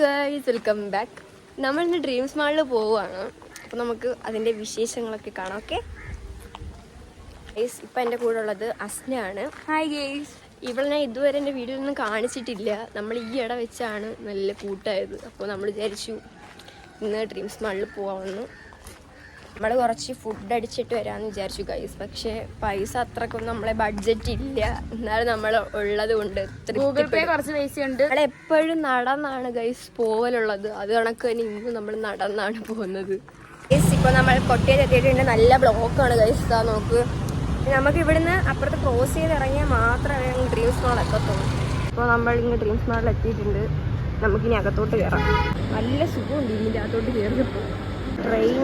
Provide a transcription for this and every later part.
Guys, welcome back. നമ്മളിന്ന് dreams മാളിൽ പോവുകയാണ്. അപ്പോൾ നമുക്ക് അതിൻ്റെ വിശേഷങ്ങളൊക്കെ കാണാം. ഓക്കെ ഗൈസ്, ഇപ്പം എൻ്റെ കൂടെ ഉള്ളത് അസ്നയാണ്. Hi guys. ഇവിടെ ഞാൻ ഇതുവരെ എൻ്റെ വീഡിയോയിലൊന്നും കാണിച്ചിട്ടില്ല. നമ്മൾ ഈ ഇട വെച്ചാണ് നല്ല കൂട്ടായത്. അപ്പോൾ നമ്മൾ വിചാരിച്ചു ഇന്ന് ഡ്രീംസ് മാളിൽ പോകാമെന്ന്. നമ്മൾ കുറച്ച് ഫുഡ് അടിച്ചിട്ട് വരാമെന്ന് വിചാരിച്ചു ഗൈസ്. പക്ഷേ പൈസ അത്രക്കൊന്നും നമ്മളെ ബഡ്ജറ്റ് ഇല്ല. എന്നാലും നമ്മൾ ഉള്ളത് കൊണ്ട് ഗൂഗിൾ പേ കുറച്ച് പൈസ ഉണ്ട്. നമ്മൾ എപ്പോഴും നടന്നാണ് ഗൈസ് പോവലുള്ളത്. അത് കണക്ക് തന്നെ ഇന്ന് നമ്മൾ നടന്നാണ് പോകുന്നത് ഗൈസ്. ഇപ്പോൾ നമ്മൾ കൊട്ടിയിൽ എത്തിയിട്ടുണ്ട്. നല്ല ബ്ലോക്കാണ് ഗൈസ്. ഇതാ നോക്ക്. നമുക്ക് ഇവിടുന്ന് അപ്പുറത്ത് ക്രോസ് ചെയ്ത് ഇറങ്ങിയാൽ മാത്രമേ ഡ്രീംസ് മാൾ എത്തത്തുള്ളൂ. അപ്പോൾ നമ്മൾ ഇങ്ങനെ ഡ്രീംസ് മാളിൽ എത്തിയിട്ടുണ്ട്. നമുക്കിനി അകത്തോട്ട് കയറാം. നല്ല സുഖമുണ്ട് ഇതിൻ്റെ അകത്തോട്ട് കയറിയപ്പോൾ. ട്രെയിൻ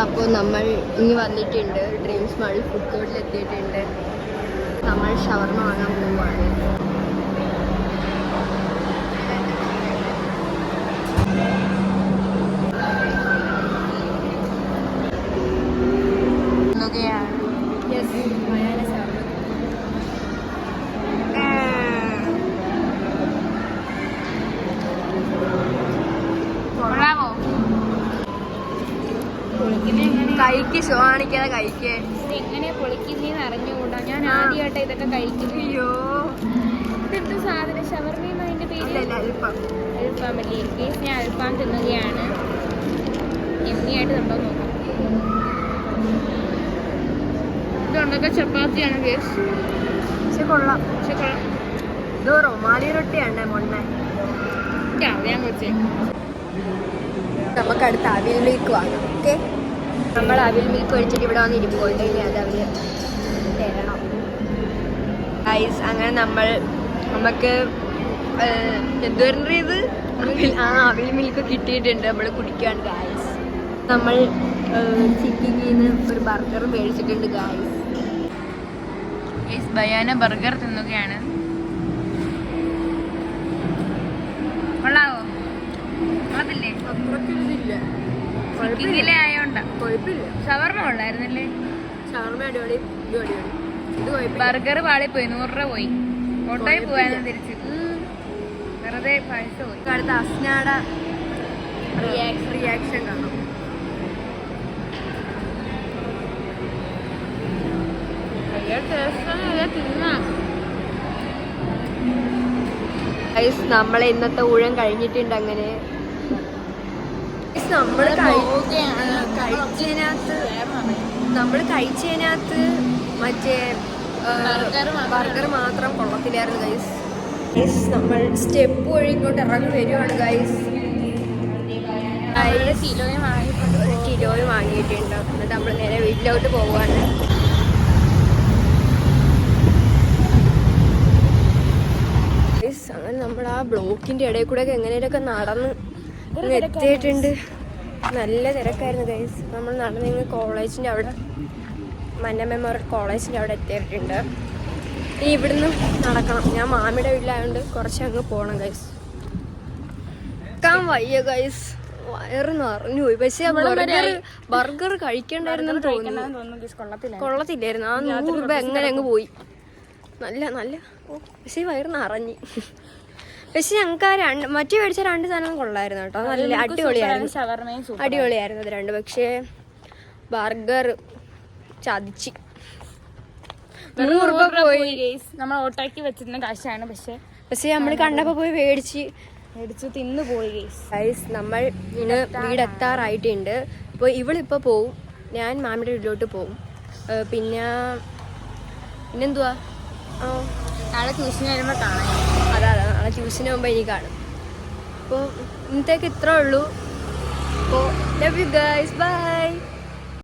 അപ്പോൾ നമ്മൾ ഇനി വന്നിട്ടുണ്ട് ഡ്രീംസ് മാളിൽ. ഫുഡ് കോർട്ടിൽ എത്തിയിട്ടുണ്ട്. നമ്മൾ ഷവർമ വാങ്ങാൻ പോവുകയാണ്. കഴിക്ക്, ഷോ കാണിക്കാതെ കഴിക്കേ. എങ്ങനെയാ പൊളിക്കുന്നേന്ന് അറിഞ്ഞുകൂടാ. ഞാൻ ആദ്യമായിട്ട് ഇതൊക്കെ കഴിക്കുന്നു. അയ്യോ, ഇതെന്ത് സാധനം? ഷവർമയെന്ന് അതിന്റെ പേര്? അൽഫാമല്ലേ. കേസ് ഞാൻ അൽഫാം തിന്നുകയാണ്. എമ്മിയായിട്ട് ഉണ്ടോ നോക്കാം. ഇതുണ്ടൊക്കെ ചപ്പാത്തിയാണ് കേസ്. പക്ഷെ കൊള്ളാം. ഇത് റൊമാലി റൊട്ടിയാണ് മൊണ്ണ. അറിയാൻ വെച്ചേ. നമുക്ക് അടുത്ത് അവിൽ മിൽക്ക് വാങ്ങാം. ഓക്കെ, നമ്മൾ അവിൽ മിൽക്ക് ഒഴിച്ചിട്ട് ഇവിടെ വന്ന് ഇരിപ്പുണ്ട്. ഇനി അത് അവർ തരണം ഗൈസ്. അങ്ങനെ നമുക്ക് എന്തുവരണ്ട ഇത് അവിൽ മിൽക്ക് കിട്ടിയിട്ടുണ്ട്. നമ്മൾ കുടിക്കുകയാണ് ഗൈസ്. നമ്മൾ ചിക്കിങ്ങിൽ നിന്ന് ഒരു ബർഗർ മേടിച്ചിട്ടുണ്ട് ഗൈസ്. ബയാന ബർഗർ തിന്നുകയാണ്. കൊള്ളാവോ? കൊള്ളത്തില്ലേ? ചിക്കിങ്ങിലെ ആയോണ്ടാ. കുഴപ്പമില്ല. ഷവർമ കൊള്ളായിരുന്നല്ലേ? ഷവർമ അടിപൊളി. ഇത് കുഴപ്പമില്ല. ബർഗർ പാളി പോയി. 100 രൂപ പോയി. ഓട്ടോയിൽ പോയാലും തിരിച്ച് വെറുതെ പൈസ പോയി. അടുത്ത അസ്നാട റിയാക്ഷൻ കാണാം. നമ്മളെ ഇന്നത്തെ ഊഴം കഴിഞ്ഞിട്ടുണ്ട്. അങ്ങനെ നമ്മൾ കഴിച്ചതിനകത്ത് മറ്റേ ബർഗർ മാത്രം കൊള്ളത്തില്ലായിരുന്നു ഗൈസ്. നമ്മൾ സ്റ്റെപ്പ് വഴി ഇങ്ങോട്ട് ഇറങ്ങി വരുവാണ് ഗൈസ്. ഒരു കിലോയും വാങ്ങിയിട്ടുണ്ട്. എന്നിട്ട് നമ്മൾ നേരെ വീട്ടിലോട്ട് പോവാണ്. അങ്ങനെ നമ്മൾ ആ ബ്ലോക്കിന്റെ ഇടയിൽ കൂടെ ഒക്കെ എങ്ങനെയൊക്കെ നടന്ന് എത്തിയിട്ടുണ്ട്. നല്ല തിരക്കായിരുന്നു ഗൈസ്. നമ്മൾ നടന്ന് കോളേജിൻ്റെ അവിടെ, മന്ന മെമ്മോറിയൽ കോളേജിൻ്റെ അവിടെ എത്തിയിട്ടുണ്ട്. ഇനി ഇവിടുന്ന് നടക്കണം. ഞാൻ മാമിയുടെ വീട്ടിലായതുകൊണ്ട് കുറച്ച് അങ്ങ് പോകണം ഗൈസ്. നിൽക്കാൻ വയ്യ ഗൈസ്, വയറ് നിറഞ്ഞു പോയി. പക്ഷേ ബർഗർ കഴിക്കണ്ടായിരുന്നു തോന്നുന്നു. കൊള്ളത്തില്ലായിരുന്നു. ആ 100 രൂപ എങ്ങനെ അങ്ങ് പോയി. നല്ല പക്ഷേ വയറ് നിറഞ്ഞ്. പക്ഷെ ഞങ്ങൾക്ക് ആ മറ്റു മേടിച്ച 2 സാധനം കൊള്ളായിരുന്നു കേട്ടോ. നല്ല അടിപൊളിയായിരുന്നു അത് 2. പക്ഷേ ബർഗർ ചതിച്ച് 100 രൂപ പോയി. നമ്മൾ ഓട്ടോയ്ക്ക് വെച്ചിരുന്ന കാശാണ്. പക്ഷെ നമ്മൾ കണ്ടപ്പോ പോയി മേടിച്ച് തിന്നു പോയി ഗൈസ്. നമ്മൾ ഇന്ന് വീടെത്താറായിട്ടുണ്ട്. അപ്പോൾ ഇവളിപ്പോൾ പോവും. ഞാൻ മാമിയുടെ വീട്ടിലോട്ട് പോവും. പിന്നെന്തുവാ, നാളെ ട്യൂഷന് വരുമ്പോൾ കാണാം. അതാ നാളെ ട്യൂഷന് പോകുമ്പോൾ ഇനി കാണും. അപ്പോൾ ഇന്നത്തേക്ക് ഇത്രേ ഉള്ളൂ. അപ്പോൾ ലവ് യു ഗൈസ്, ബൈ.